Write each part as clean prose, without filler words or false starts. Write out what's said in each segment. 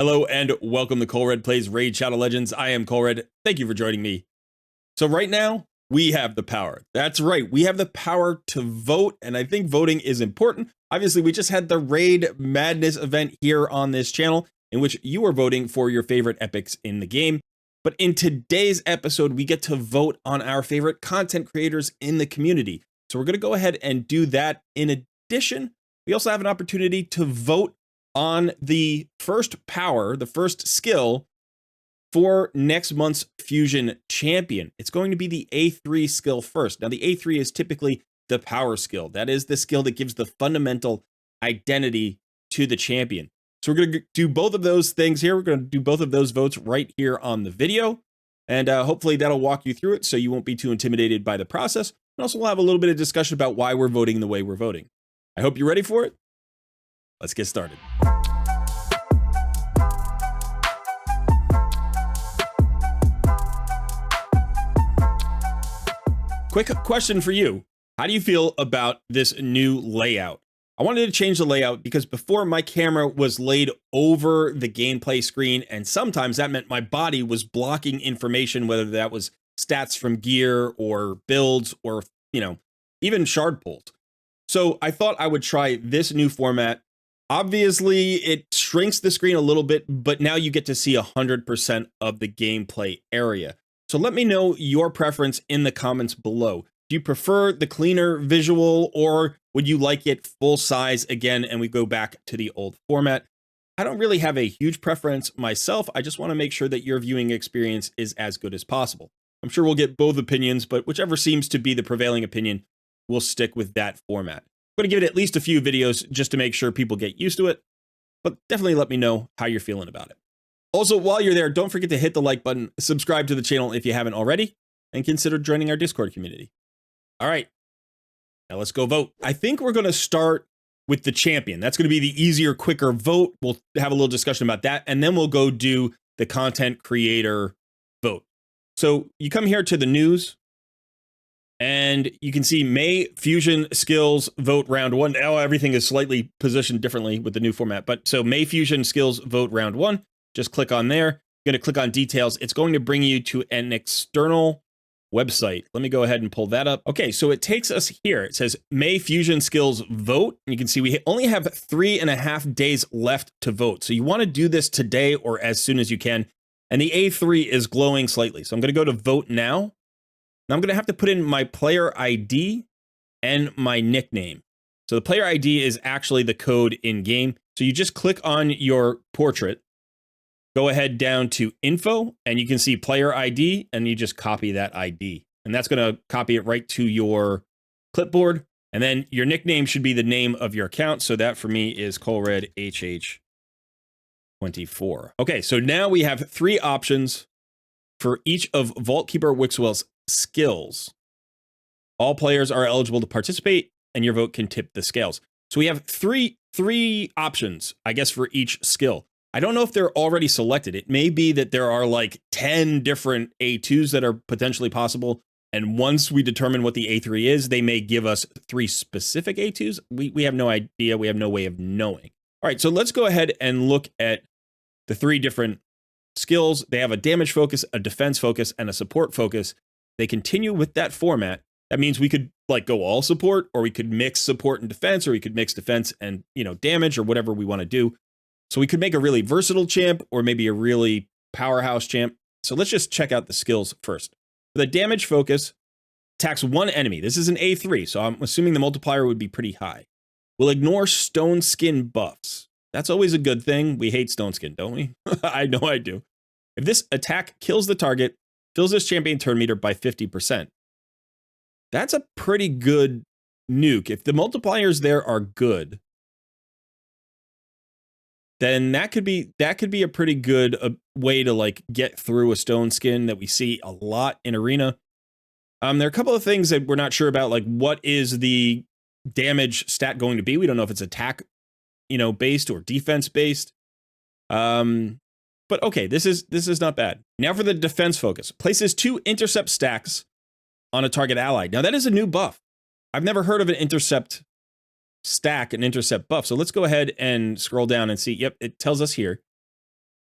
Hello and welcome to Colred Plays Raid Shadow Legends. I am Colred. Thank you for joining me. So right now, we have the power. That's right, we have the power to vote, and I think voting is important. Obviously, we just had the Raid Madness event here on this channel, in which you are voting for your favorite epics in the game. But in today's episode, we get to vote on our favorite content creators in the community. So we're going to go ahead and do that. In addition, we also have an opportunity to vote on the first power, the first skill for next month's Fusion Champion. It's going to be the A3 skill first. Now, the A3 is typically the power skill. That is the skill that gives the fundamental identity to the champion. So we're going to do both of those things here. We're going to do both of those votes right here on the video. And hopefully that'll walk you through it so you won't be too intimidated by the process. And also we'll have a little bit of discussion about why we're voting the way we're voting. I hope you're ready for it. Let's get started. Quick question for you. How do you feel about this new layout? I wanted to change the layout because before my camera was laid over the gameplay screen, and sometimes that meant my body was blocking information, whether that was stats from gear or builds or, even shard pulls. So I thought I would try this new format. Obviously, it shrinks the screen a little bit, but now you get to see 100% of the gameplay area. So let me know your preference in the comments below. Do you prefer the cleaner visual, or would you like it full size again and we go back to the old format? I don't really have a huge preference myself. I just want to make sure that your viewing experience is as good as possible. I'm sure we'll get both opinions, but whichever seems to be the prevailing opinion, we'll stick with that format. I'm going to give it at least a few videos just to make sure people get used to it, but definitely let me know how you're feeling about it. Also, while you're there, don't forget to hit the like button, subscribe to the channel if you haven't already, and consider joining our Discord community. All right, now let's go vote. I think we're going to start with the champion. That's going to be the easier, quicker vote. We'll have a little discussion about that, and then we'll go do the content creator vote. So you come here to the news, and you can see May Fusion Skills Vote Round 1. Now everything is slightly positioned differently with the new format, but so May Fusion Skills Vote Round 1. Just click on there. You're going to click on details. It's going to bring you to an external website. Let me go ahead and pull that up. Okay, so it takes us here. It says May Fusion Skills Vote. You can see we only have 3.5 days left to vote. So you want to do this today or as soon as you can. And the A3 is glowing slightly. So I'm going to go to vote now. Now I'm going to have to put in my player ID and my nickname. So the player ID is actually the code in game. So you just click on your portrait. Go ahead down to info and you can see player ID and you just copy that ID. And that's going to copy it right to your clipboard. And then your nickname should be the name of your account. So that for me is ColredHH24. Okay, so now we have 3 options for each of Vault Keeper Wixwell's skills. All players are eligible to participate and your vote can tip the scales. So we have three options, I guess, for each skill. I don't know if they're already selected. It may be that there are like 10 different A2s that are potentially possible. And once we determine what the A3 is, they may give us 3 specific A2s. We have no idea. We have no way of knowing. All right, so let's go ahead and look at the 3 different skills. They have a damage focus, a defense focus, and a support focus. They continue with that format. That means we could like go all support, or we could mix support and defense, or we could mix defense and, damage, or whatever we want to do. So we could make a really versatile champ or maybe a really powerhouse champ. So let's just check out the skills first. For the damage focus, attacks 1 enemy. This is an A3, so I'm assuming the multiplier would be pretty high. We'll ignore stone skin buffs. That's always a good thing. We hate stone skin, don't we? I know I do. If this attack kills the target, fills this champion turn meter by 50%. That's a pretty good nuke. If the multipliers there are good, then that could be a pretty good way to like get through a stone skin that we see a lot in arena. There are a couple of things that we're not sure about, like what is the damage stat going to be? We don't know if it's attack, based or defense based. But okay, this is not bad. Now for the defense focus, places 2 intercept stacks on a target ally. Now that is a new buff. I've never heard of an intercept stack, an intercept buff. So let's go ahead and scroll down and see. Yep, it tells us here.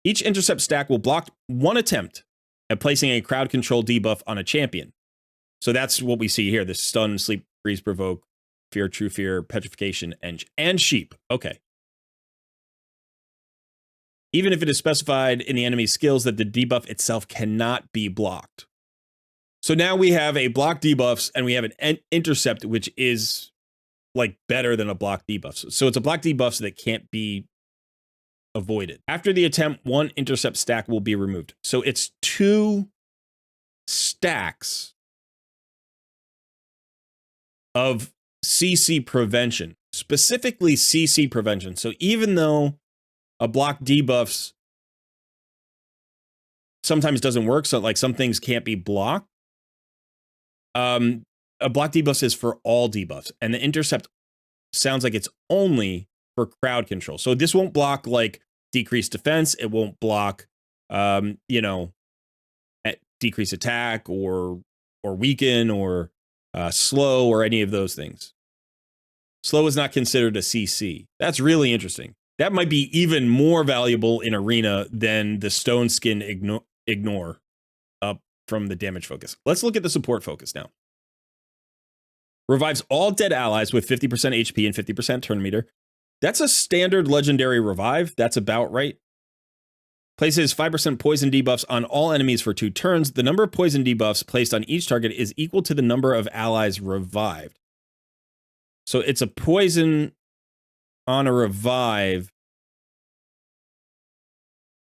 Each intercept stack will block one attempt at placing a crowd control debuff on a champion. So that's what we see here. The stun, sleep, freeze, provoke, fear, true fear, petrification, and sheep. Okay. Even if it is specified in the enemy's skills that the debuff itself cannot be blocked. So now we have a block debuffs and we have an intercept, which is like better than a block debuff. So it's a block debuff that can't be avoided. After the attempt, one intercept stack will be removed. So it's 2 stacks of CC prevention, specifically CC prevention. So even though a block debuffs sometimes doesn't work, so like some things can't be blocked, a block debuff is for all debuffs, and the intercept sounds like it's only for crowd control. So this won't block like decreased defense. It won't block, decreased attack or weaken or slow or any of those things. Slow is not considered a CC. That's really interesting. That might be even more valuable in Arena than the Stone Skin ignore up from the damage focus. Let's look at the support focus now. Revives all dead allies with 50% HP and 50% turn meter. That's a standard legendary revive. That's about right. Places 5% poison debuffs on all enemies for 2 turns. The number of poison debuffs placed on each target is equal to the number of allies revived. So it's a poison on a revive.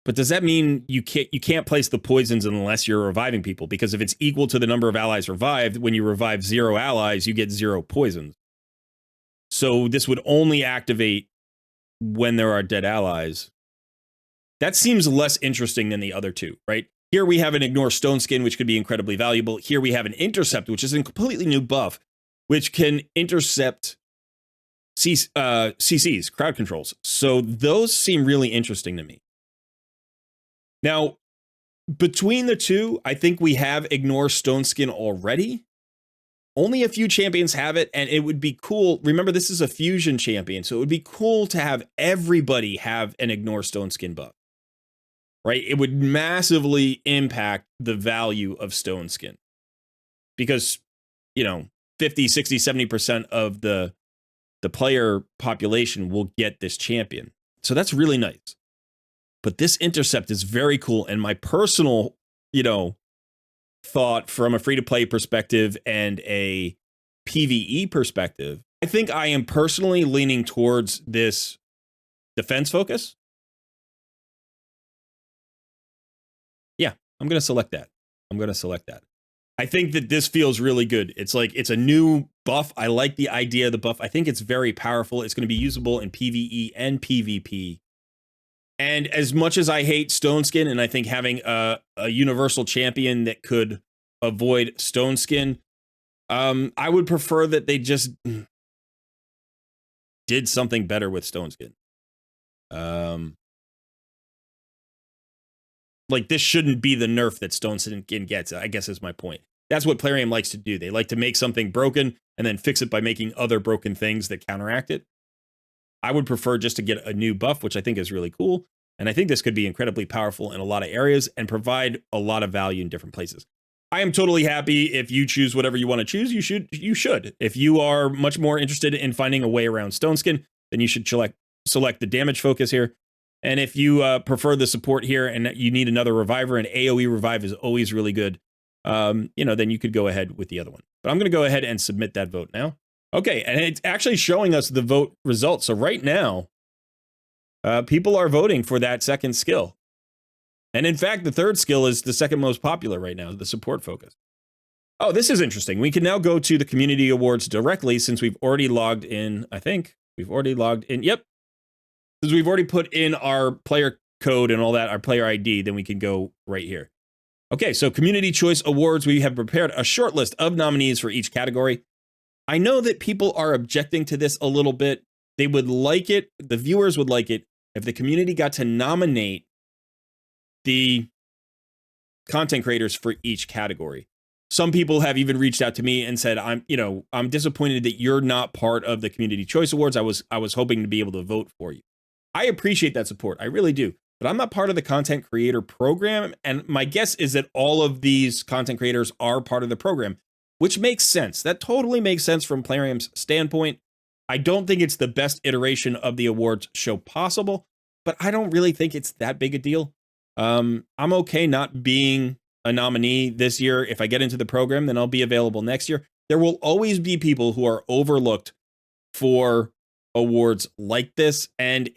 But does that mean you can't place the poisons unless you're reviving people? Because if it's equal to the number of allies revived, when you revive 0 allies, you get 0 poisons. So this would only activate when there are dead allies. That seems less interesting than the other two, right? Here we have an Ignore Stone Skin, which could be incredibly valuable. Here we have an Intercept, which is a completely new buff, which can intercept CCs, crowd controls. So those seem really interesting to me. Now, between the two, I think we have Ignore Stone Skin already. Only a few champions have it, and it would be cool. Remember, this is a fusion champion, so it would be cool to have everybody have an Ignore Stone Skin buff. Right? It would massively impact the value of Stone Skin. Because, 50, 60, 70% of the player population will get this champion. So that's really nice. But this Intercept is very cool, and my personal, thought from a free-to-play perspective and a PvE perspective, I think I am personally leaning towards this defense focus. Yeah, I'm going to select that. I think that this feels really good. It's like, it's a new buff. I like the idea of the buff. I think it's very powerful. It's going to be usable in PvE and PvP. And as much as I hate Stone Skin, and I think having a universal champion that could avoid Stone Skin, I would prefer that they just did something better with Stone Skin. Like, this shouldn't be the nerf that Stone Skin gets, I guess is my point. That's what Plarium likes to do. They like to make something broken and then fix it by making other broken things that counteract it. I would prefer just to get a new buff, which I think is really cool. And I think this could be incredibly powerful in a lot of areas and provide a lot of value in different places. I am totally happy if you choose whatever you want to choose. You should. If you are much more interested in finding a way around Stone Skin, then you should select the damage focus here. And if you prefer the support here and you need another reviver, and AoE revive is always really good, then you could go ahead with the other one. But I'm going to go ahead and submit that vote now. Okay, and it's actually showing us the vote results. So right now, people are voting for that second skill. And in fact, the third skill is the second most popular right now, the support focus. Oh, this is interesting. We can now go to the community awards directly since we've already logged in. I think we've already logged in. Yep. Since we've already put in our player code and all that, our player ID, then we can go right here. Okay, so Community Choice Awards, we have prepared a short list of nominees for each category. I know that people are objecting to this a little bit. They would like it, the viewers would like it, if the community got to nominate the content creators for each category. Some people have even reached out to me and said, I'm disappointed that you're not part of the Community Choice Awards. I was hoping to be able to vote for you. I appreciate that support. I really do. but I'm not part of the content creator program. And my guess is that all of these content creators are part of the program, which makes sense. That totally makes sense from Plarium's standpoint. I don't think it's the best iteration of the awards show possible, but I don't really think it's that big a deal. I'm okay not being a nominee this year. If I get into the program, then I'll be available next year. There will always be people who are overlooked for awards like this, and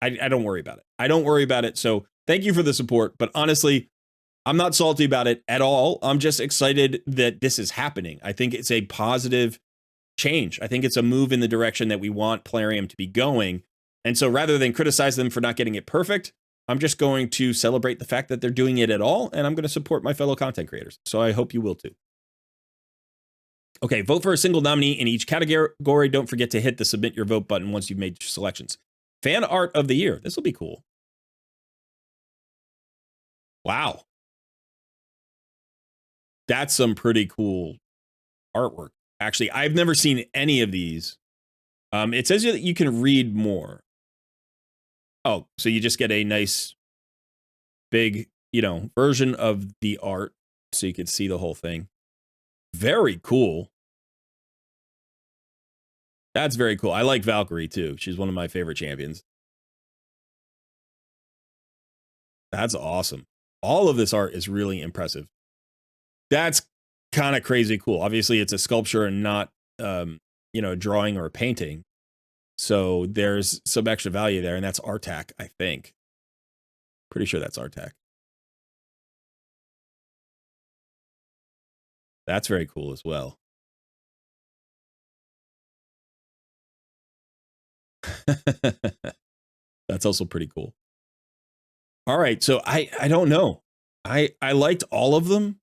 I don't worry about it. I don't worry about it. So thank you for the support, but honestly, I'm not salty about it at all. I'm just excited that this is happening. I think it's a positive change. I think it's a move in the direction that we want Plarium to be going. And so rather than criticize them for not getting it perfect, I'm just going to celebrate the fact that they're doing it at all, and I'm going to support my fellow content creators. So I hope you will too. Okay, vote for a single nominee in each category. Don't forget to hit the submit your vote button once you've made your selections. Fan art of the year. This will be cool. Wow. That's some pretty cool artwork. Actually, I've never seen any of these. It says that you can read more. Oh, so you just get a nice big, version of the art so you can see the whole thing. Very cool. That's very cool. I like Valkyrie too. She's one of my favorite champions. That's awesome. All of this art is really impressive. That's kind of crazy cool. Obviously, it's a sculpture and not, drawing or painting. So there's some extra value there, and that's Artac, I think. Pretty sure that's Artac. That's very cool as well. That's also pretty cool. All right, so I don't know. I liked all of them.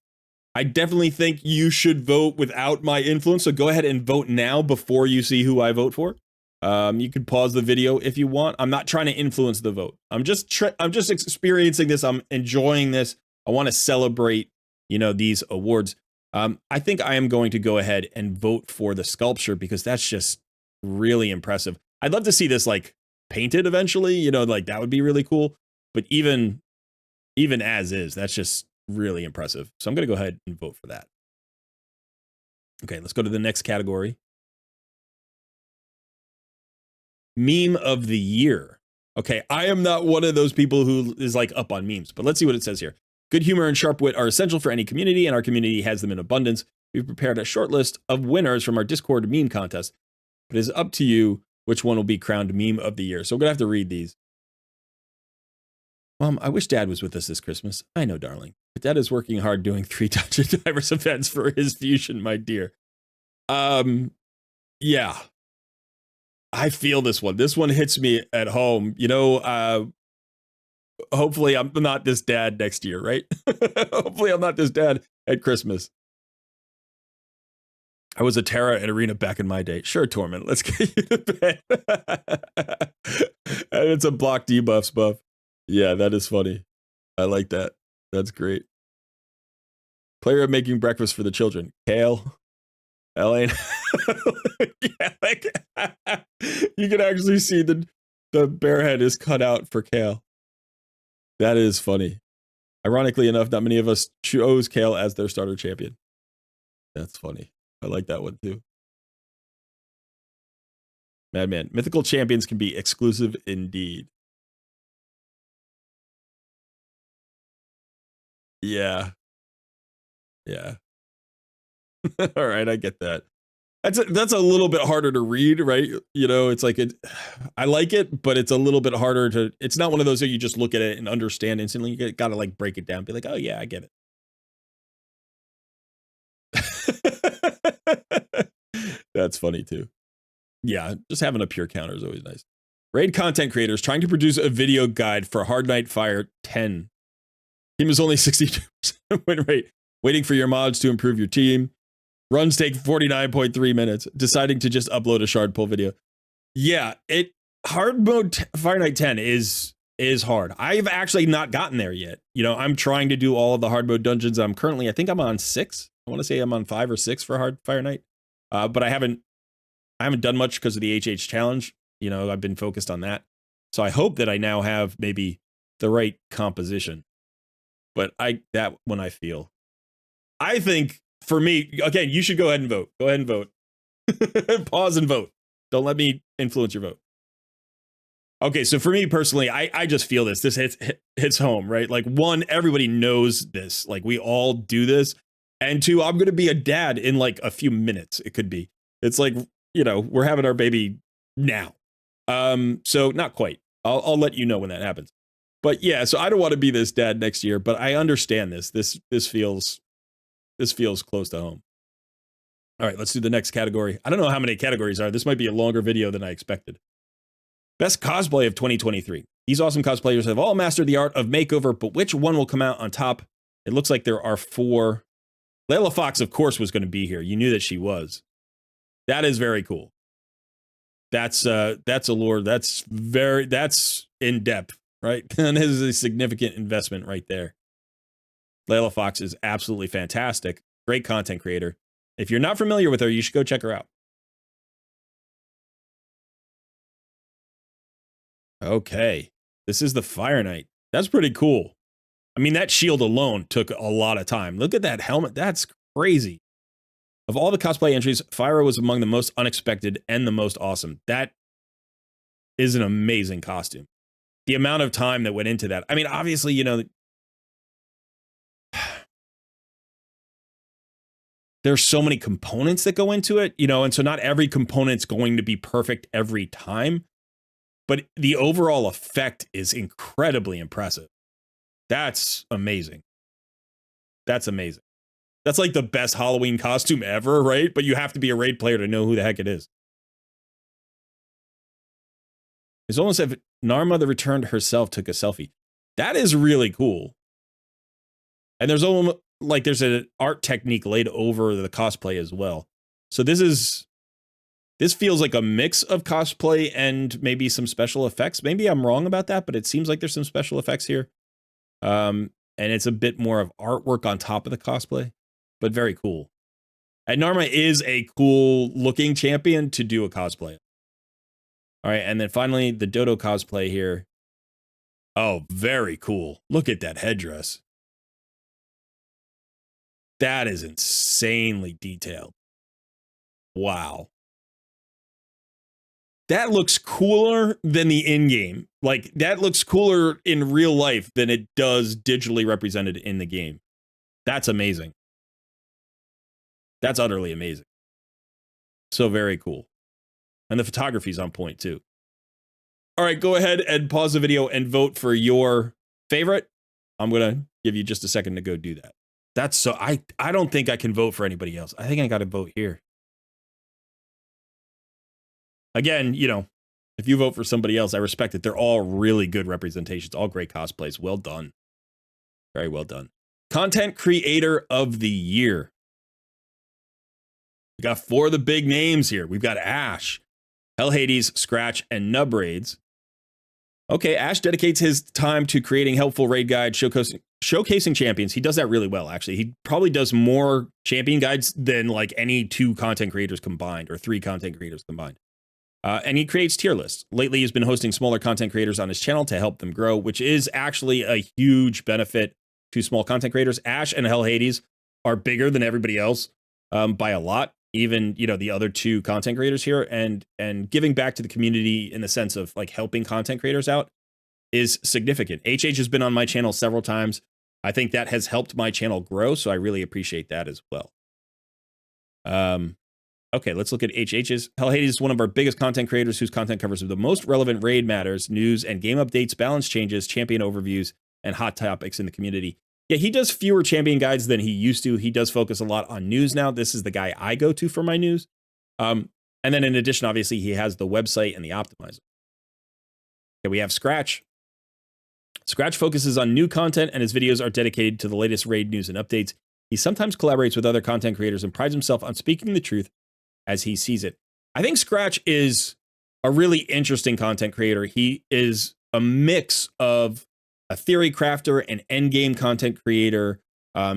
I definitely think you should vote without my influence. So go ahead and vote now before you see who I vote for. You can pause the video if you want. I'm not trying to influence the vote. I'm just experiencing this. I'm enjoying this. I want to celebrate, these awards. I think I am going to go ahead and vote for the sculpture because that's just really impressive. I'd love to see this like painted eventually, like that would be really cool. But even as is, that's just really impressive. So I'm going to go ahead and vote for that. Okay, let's go to the next category. Meme of the year. Okay, I am not one of those people who is like up on memes, but let's see what it says here. Good humor and sharp wit are essential for any community, and our community has them in abundance. We've prepared a short list of winners from our Discord meme contest. It is up to you which one will be crowned meme of the year. So I'm going to have to read these. Mom, I wish Dad was with us this Christmas. I know, darling. But Dad is working hard doing 3 Dungeon Divers events for his fusion, my dear. Yeah. I feel this one. This one hits me at home. Hopefully I'm not this dad next year, right? Hopefully I'm not this dad at Christmas. I was a Terra and Arena back in my day. Sure, Torment, let's get you to bed. And it's a block debuffs buff. Yeah, that is funny. I like that. That's great. Player making breakfast for the children. Kale. Elaine. Yeah, like you can actually see the bear head is cut out for Kale. That is funny. Ironically enough, not many of us chose Kale as their starter champion. That's funny. I like that one too. Madman. Mythical champions can be exclusive indeed. Yeah. Yeah. All right, I get that. That's a little bit harder to read, right? It's like I like it, but it's a little bit harder to. It's not one of those that you just look at it and understand instantly. You got to like break it down, be like, oh yeah, I get it. That's funny too. Yeah, just having a pure counter is always nice. Raid content creators trying to produce a video guide for Hard Night Fire 10. Team is only 62% win rate. Waiting for your mods to improve your team. Runs take 49.3 minutes. Deciding to just upload a shard pull video. Yeah, hard mode Fire Night 10 is hard. I've actually not gotten there yet. I'm trying to do all of the hard mode dungeons. I think I'm on 6. I want to say I'm on 5 or 6 for hard Fire Night. But I haven't done much because of the HH challenge. I've been focused on that. So I hope that I now have maybe the right composition. But that one I feel. I think for me, again, you should go ahead and vote. Go ahead and vote. Pause and vote. Don't let me influence your vote. Okay, so for me personally, I just feel this. This hits home, right? Like, one, everybody knows this. Like, we all do this. And two, I'm going to be a dad in like a few minutes. It could be. It's like, we're having our baby now. So not quite. I'll let you know when that happens. But yeah, so I don't want to be this dad next year, but I understand this. This feels close to home. All right, let's do the next category. I don't know how many categories are. This might be a longer video than I expected. Best cosplay of 2023. These awesome cosplayers have all mastered the art of makeover, but which one will come out on top? It looks like there are 4. Layla Fox, of course, was going to be here. You knew that she was. That is very cool. That's allure. That's in depth, right? And this is a significant investment right there. Layla Fox is absolutely fantastic. Great content creator. If you're not familiar with her, you should go check her out. Okay. This is the Fire Knight. That's pretty cool. I mean, that shield alone took a lot of time. Look at that helmet. That's crazy. Of all the cosplay entries, Fyra was among the most unexpected and the most awesome. That is an amazing costume. The amount of time that went into that. I mean, obviously, there's so many components that go into it, and so not every component's going to be perfect every time. But the overall effect is incredibly impressive. That's amazing. That's amazing. That's like the best Halloween costume ever, right? But you have to be a raid player to know who the heck it is. It's almost as if Narma the Returned herself took a selfie. That is really cool. And there's almost like there's an art technique laid over the cosplay as well. So this feels like a mix of cosplay and maybe some special effects. Maybe I'm wrong about that, but it seems like there's some special effects here. And it's a bit more of artwork on top of the cosplay, but very cool. And Narma is a cool looking champion to do a cosplay. All right, and then finally the Dodo cosplay here. Oh, very cool. Look at that headdress. That is insanely detailed. Wow. That looks cooler than the in-game. Like, that looks cooler in real life than it does digitally represented in the game. That's amazing. That's utterly amazing. So very cool. And the photography's on point, too. All right, go ahead and pause the video and vote for your favorite. I'm going to give you just a second to go do that. That's so... I don't think I can vote for anybody else. I think I got to vote here. Again, if you vote for somebody else, I respect it. They're all really good representations, all great cosplays. Well done. Very well done. Content Creator of the Year. We got 4 of the big names here. We've got Ash, Hell Hades, Scratch, and Nubraids. Okay, Ash dedicates his time to creating helpful raid guides, showcasing champions. He does that really well, actually. He probably does more champion guides than like any 2 content creators combined or 3 content creators combined. And he creates tier lists. Lately, he's been hosting smaller content creators on his channel to help them grow, which is actually a huge benefit to small content creators. Ash and Hell Hades are bigger than everybody else by a lot. Even, the other 2 content creators here, and giving back to the community in the sense of like helping content creators out is significant. HH has been on my channel several times. I think that has helped my channel grow, so I really appreciate that as well. Okay, let's look at HH's. Hell Hades is one of our biggest content creators whose content covers the most relevant raid matters, news and game updates, balance changes, champion overviews, and hot topics in the community. Yeah, he does fewer champion guides than he used to. He does focus a lot on news now. This is the guy I go to for my news. And then in addition, obviously, he has the website and the optimizer. Okay, we have Scratch. Scratch focuses on new content, and his videos are dedicated to the latest raid news and updates. He sometimes collaborates with other content creators and prides himself on speaking the truth as he sees it. I think Scratch is a really interesting content creator. He is a mix of a theory crafter and endgame content creator.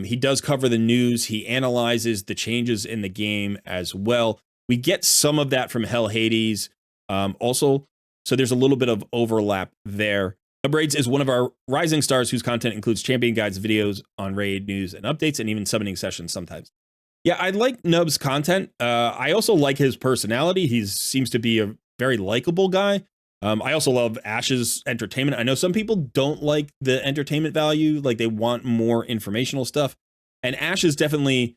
He does cover the news. He analyzes the changes in the game as well. We get some of that from Hell Hades. Also, So there's a little bit of overlap there. Nub Raids is one of our rising stars whose content includes champion guides, videos on raid news and updates, and even summoning sessions sometimes. Yeah, I like Nub's content. I also like his personality. He seems to be a very likable guy. I also love Ash's entertainment. I know some people don't like the entertainment value, like they want more informational stuff. And Ash is definitely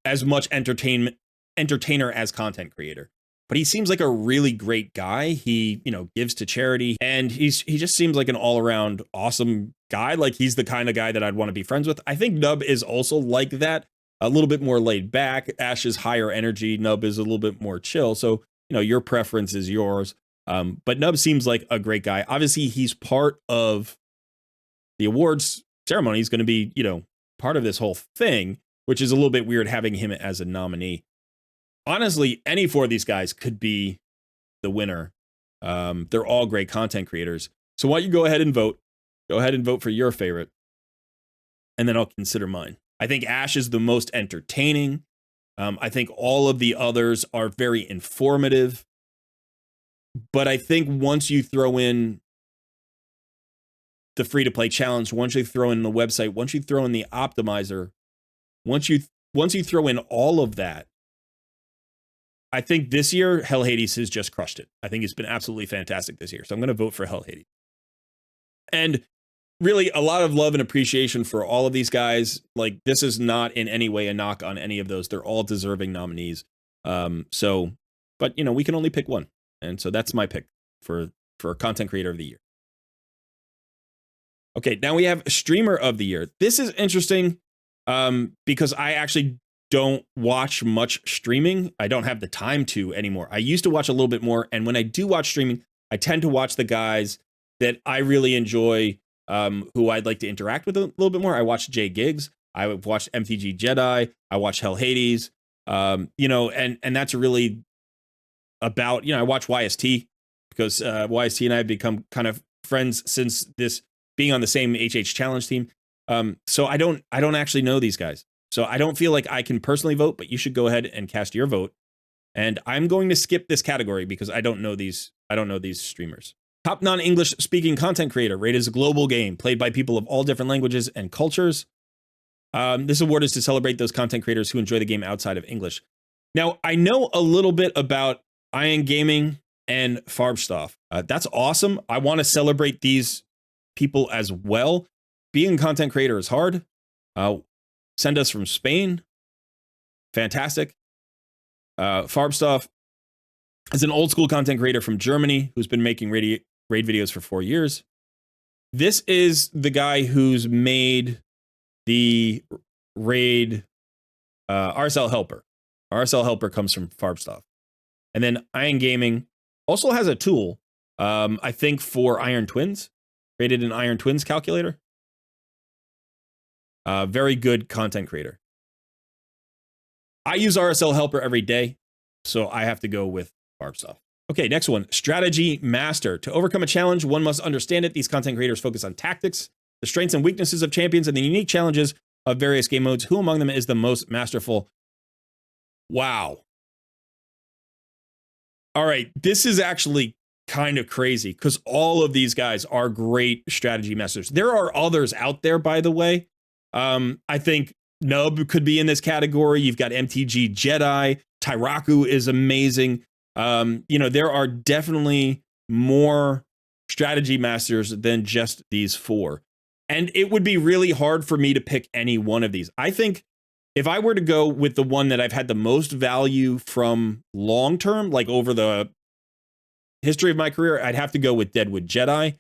as much entertainer as content creator. But he seems like a really great guy. He, gives to charity, and he just seems like an all-around awesome guy. Like he's the kind of guy that I'd want to be friends with. I think Nub is also like that, a little bit more laid back. Ash is higher energy. Nub is a little bit more chill. So, your preference is yours. But Nub seems like a great guy. Obviously, he's part of the awards ceremony. He's going to be, part of this whole thing, which is a little bit weird having him as a nominee. Honestly, any four of these guys could be the winner. They're all great content creators. So why don't you go ahead and vote? Go ahead and vote for your favorite. And then I'll consider mine. I think Ash is the most entertaining. I think all of the others are very informative. But I think once you throw in the free-to-play challenge, once you throw in the website, once you throw in the optimizer, once you throw in all of that, I think this year, Hell Hades has just crushed it. I think it's been absolutely fantastic this year. So I'm going to vote for Hell Hades. And really, a lot of love and appreciation for all of these guys. Like, this is not in any way a knock on any of those. They're all deserving nominees. But, we can only pick one. And so that's my pick for Content Creator of the Year. Okay, now we have Streamer of the Year. This is interesting because I actually don't watch much streaming. I don't have the time to anymore. I used to watch a little bit more, and when I do watch streaming, I tend to watch the guys that I really enjoy, who I'd like to interact with a little bit more. I watch Jay Giggs. I watched MTG Jedi. I watch Hell Hades. And that's really about, I watch YST because YST and I have become kind of friends since this being on the same HH Challenge team. So I don't actually know these guys. So I don't feel like I can personally vote, but you should go ahead and cast your vote. And I'm going to skip this category because I don't know these streamers. Top non-English speaking content creator. Raid is a global game played by people of all different languages and cultures. This award is to celebrate those content creators who enjoy the game outside of English. Now, I know a little bit about Iron Gaming and Farbstoff. That's awesome. I want to celebrate these people as well. Being a content creator is hard. Send us from Spain. Fantastic. Farbstoff is an old school content creator from Germany who's been making raid videos for 4 years. This is the guy who's made the raid RSL Helper. RSL Helper comes from Farbstoff. And then Iron Gaming also has a tool, I think, for Iron Twins. Created an Iron Twins calculator. Very good content creator. I use RSL Helper every day, so I have to go with Farbstoff. Okay, next one. Strategy Master. To overcome a challenge, one must understand it. These content creators focus on tactics, the strengths and weaknesses of champions, and the unique challenges of various game modes. Who among them is the most masterful? Wow. All right, this is actually kind of crazy because all of these guys are great strategy masters. There are others out there, by the way. I think Nub could be in this category. You've got MTG Jedi. Tyraku is amazing. There are definitely more strategy masters than just these four. And it would be really hard for me to pick any one of these. I think if I were to go with the one that I've had the most value from long term, like over the history of my career, I'd have to go with Deadwood Jedi.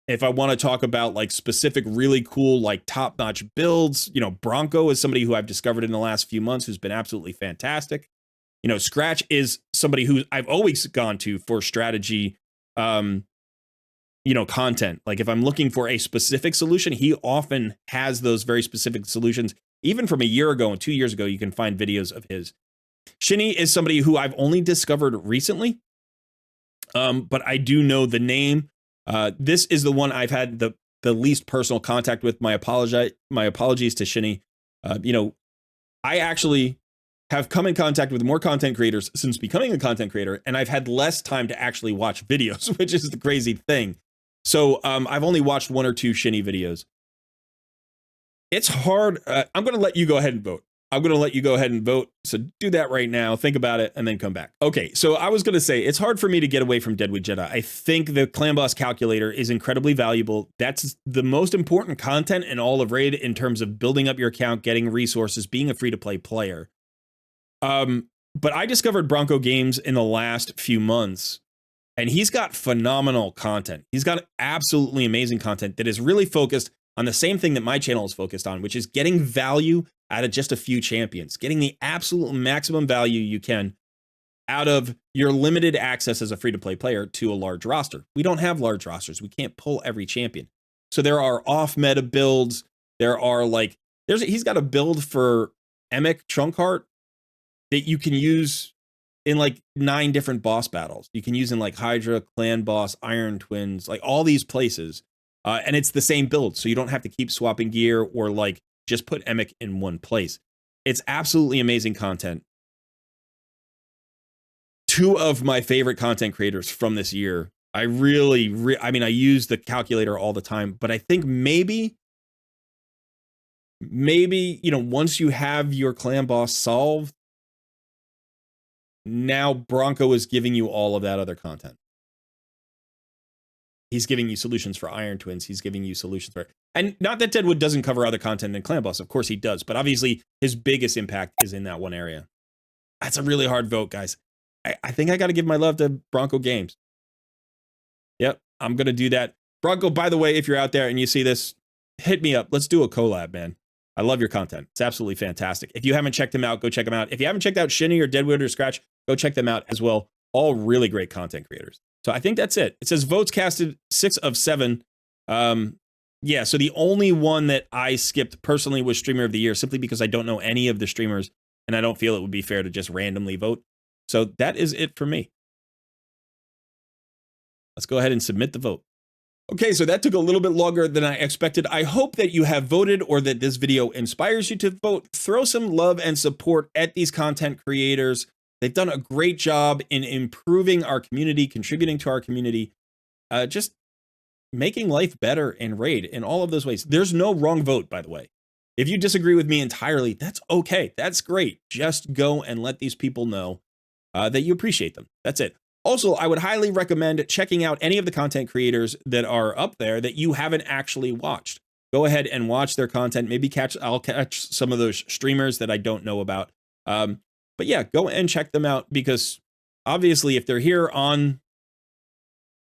If I want to talk about like specific, really cool, like top-notch builds, Bronco is somebody who I've discovered in the last few months who's been absolutely fantastic. Scratch is somebody who I've always gone to for strategy, content. Like if I'm looking for a specific solution, he often has those very specific solutions. Even from a year ago and 2 years ago, you can find videos of his. Shinny is somebody who I've only discovered recently, but I do know the name. This is the one I've had the least personal contact with. My apologies to Shinny. I actually have come in contact with more content creators since becoming a content creator, and I've had less time to actually watch videos, which is the crazy thing. So I've only watched 1 or 2 Shinny videos. It's hard. I'm going to let you go ahead and vote. I'm going to let you go ahead and vote. So do that right now. Think about it and then come back. Okay, so I was going to say, it's hard for me to get away from Deadwood Jedi. I think the Clan Boss Calculator is incredibly valuable. That's the most important content in all of Raid in terms of building up your account, getting resources, being a free-to-play player. But I discovered Bronco Games in the last few months, and he's got phenomenal content. He's got absolutely amazing content that is really focused on the same thing that my channel is focused on, which is getting value out of just a few champions, getting the absolute maximum value you can out of your limited access as a free-to-play player to a large roster. We don't have large rosters. We can't pull every champion. So there are off-meta builds. There are like, he's got a build for Emic Trunkheart that you can use in like 9 different boss battles. You can use in like Hydra, Clan Boss, Iron Twins, like all these places. And it's the same build, so you don't have to keep swapping gear or like just put Emic in one place. It's absolutely amazing content. 2 of my favorite content creators from this year. I really, I mean, I use the calculator all the time, but I think maybe, you know, once you have your Clan Boss solved, now Bronco is giving you all of that other content. He's giving you solutions for Iron Twins. He's giving you solutions for, and not that Deadwood doesn't cover other content than Clan Boss. Of course he does, but obviously his biggest impact is in that one area. That's a really hard vote, guys. I think I got to give my love to Bronco Games. Yep, I'm going to do that. Bronco, by the way, if you're out there and you see this, hit me up. Let's do a collab, man. I love your content. It's absolutely fantastic. If you haven't checked him out, go check him out. If you haven't checked out Shinny or Deadwood or Scratch, go check them out as well. All really great content creators. So I think that's it. It says votes casted 6 of 7. Yeah, so the only one that I skipped personally was Streamer of the Year, simply because I don't know any of the streamers and I don't feel it would be fair to just randomly vote. So that is it for me. Let's go ahead and submit the vote. Okay, so that took a little bit longer than I expected. I hope that you have voted or that this video inspires you to vote. Throw some love and support at these content creators. They've done a great job in improving our community, contributing to our community, just making life better in Raid in all of those ways. There's no wrong vote, by the way. If you disagree with me entirely, that's okay. That's great. Just go and let these people know that you appreciate them. That's it. Also, I would highly recommend checking out any of the content creators that are up there that you haven't actually watched. Go ahead and watch their content. Maybe I'll catch some of those streamers that I don't know about. But yeah, go and check them out, because obviously if they're here on,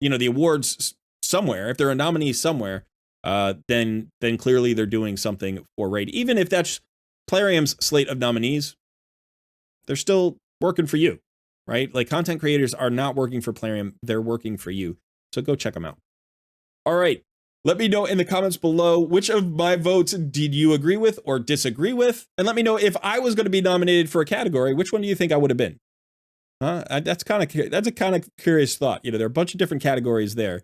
you know, the awards somewhere, if they're a nominee somewhere, then clearly they're doing something for Raid. Even if that's Plarium's slate of nominees, they're still working for you, right? Like, content creators are not working for Plarium, they're working for you. So go check them out. All right. Let me know in the comments below, which of my votes did you agree with or disagree with? And let me know, if I was going to be nominated for a category, which one do you think I would have been? That's a kind of curious thought. You know, there are a bunch of different categories there.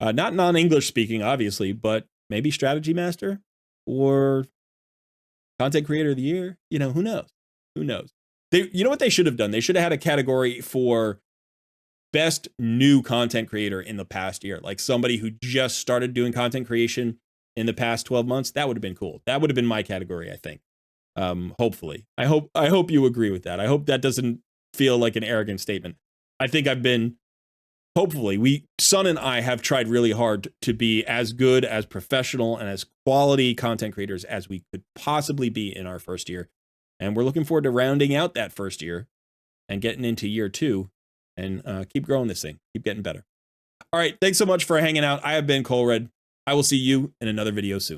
Not non-English speaking, obviously, but maybe strategy master or content creator of the year. You know, who knows? Who knows? You know what they should have done? They should have had a category for best new content creator in the past year, like somebody who just started doing content creation in the past 12 months. That would have been cool. That would have been my category, I think. Hopefully. I hope you agree with that. I hope that doesn't feel like an arrogant statement. I think I've been, hopefully, Sun and I have tried really hard to be as good, as professional, and as quality content creators as we could possibly be in our first year. And we're looking forward to rounding out that first year and getting into year 2 and keep growing this thing, keep getting better. All right, thanks so much for hanging out. I have been Colred. I will see you in another video soon.